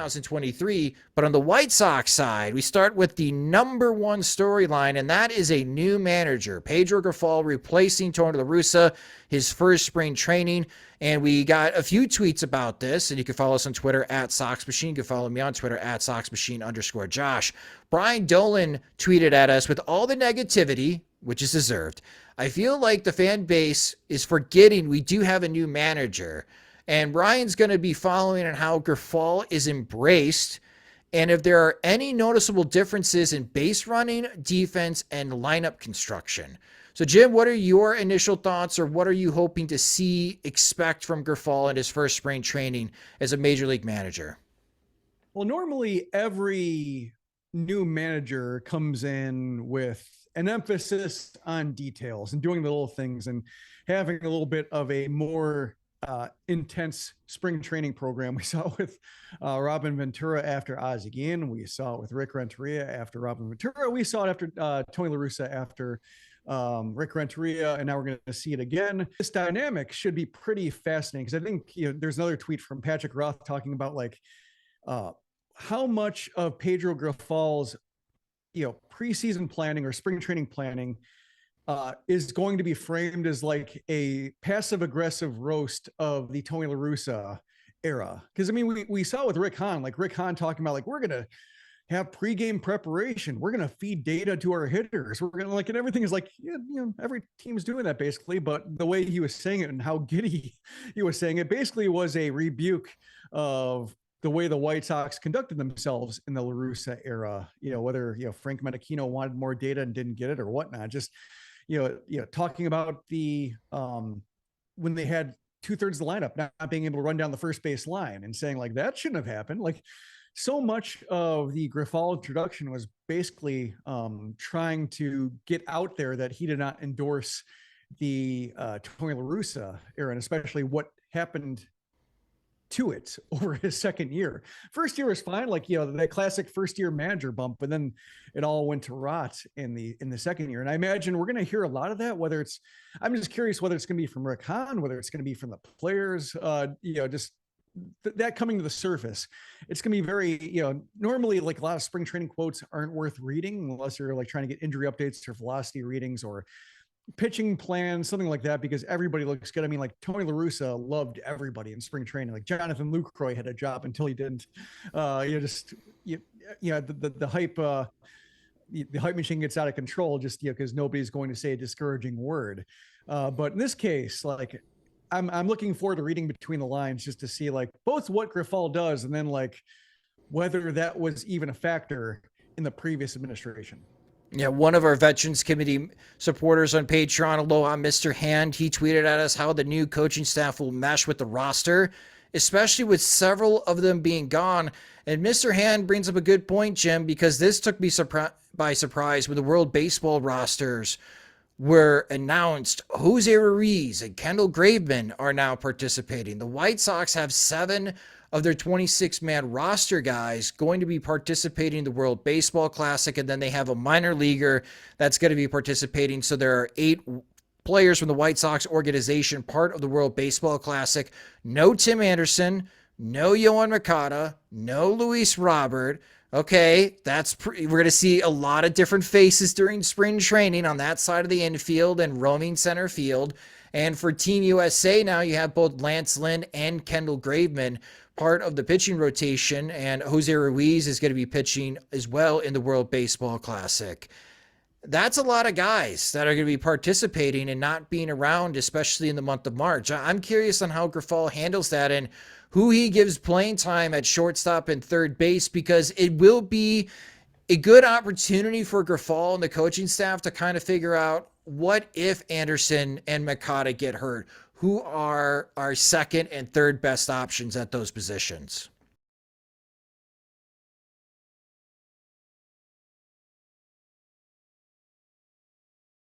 2023. But on the White Sox side, we start with the number one storyline, and that is a new manager, Pedro Grifol, replacing Tony La Russa, his first spring training. And we got a few tweets about this, and you can follow us on Twitter at Sox Machine. You can follow me on Twitter at SoxMachine_Josh. Brian Dolan tweeted at us, with all the negativity, which is deserved, I feel like the fan base is forgetting we do have a new manager. And Brian's going to be following on how Grifol is embraced and if there are any noticeable differences in base running, defense, and lineup construction. So, Jim, what are your initial thoughts, or what are you hoping to expect from Grifol in his first spring training as a major league manager? Well, normally every new manager comes in with an emphasis on details and doing the little things and having a little bit of a more intense spring training program. We saw it with Robin Ventura after Ozzie Guillen. We saw it with Rick Renteria after Robin Ventura. We saw it after Tony La Russa after Rick Renteria, and now we're going to see it again. This dynamic should be pretty fascinating, because I think there's another tweet from Patrick Roth talking about how much of Pedro Grifol's preseason planning or spring training planning is going to be framed as like a passive aggressive roast of the Tony La Russa era. Because I mean, we saw with Rick Hahn talking about we're going to have pregame preparation. We're going to feed data to our hitters. We're going to and everything is every team's doing that basically. But the way he was saying it and how giddy he was saying it basically was a rebuke of the way the White Sox conducted themselves in the La Russa era. Whether Frank Menachino wanted more data and didn't get it or whatnot. Just talking about the when they had 2/3 of the lineup not being able to run down the first base line and saying that shouldn't have happened. So much of the Grifol introduction was basically trying to get out there that he did not endorse the Tony La Russa era, and especially what happened to it over his second year. First year was fine, that classic first year manager bump, but then it all went to rot in the second year. And I imagine we're going to hear a lot of that, I'm just curious whether it's going to be from Rick Hahn, whether it's going to be from the players, just that coming to the surface. It's going to be very, normally a lot of spring training quotes aren't worth reading unless you're trying to get injury updates or velocity readings or pitching plans, something like that, because everybody looks good. I mean, Tony La Russa loved everybody in spring training. Jonathan Lucroy had a job until he didn't. The hype, the hype machine gets out of control just because nobody's going to say a discouraging word. But in this case, I'm looking forward to reading between the lines just to see both what Grifol does and then whether that was even a factor in the previous administration. Yeah, one of our Veterans Committee supporters on Patreon, aloha, Mr. Hand, he tweeted at us how the new coaching staff will mesh with the roster, especially with several of them being gone. And Mr. Hand brings up a good point, Jim, because this took me by surprise when the World Baseball rosters were announced. Jose Ruiz and Kendall Graveman are now participating. The White Sox have 7 of their 26-man roster guys going to be participating in the World Baseball Classic, and then they have a minor leaguer that's going to be participating. So there are 8 players from the White Sox organization part of the World Baseball Classic. No Tim Anderson, no Yohan Moncada, no Luis Robert. Okay, we're going to see a lot of different faces during spring training on that side of the infield and roaming center field. And for Team USA now, you have both Lance Lynn and Kendall Graveman part of the pitching rotation, and Jose Ruiz is going to be pitching as well in the World Baseball Classic. That's a lot of guys that are going to be participating and not being around, especially in the month of March. I'm curious on how Grifol handles that and who he gives playing time at shortstop and third base, because it will be a good opportunity for Grifol and the coaching staff to kind of figure out what if Anderson and Moncada get hurt. Who are our second and third best options at those positions?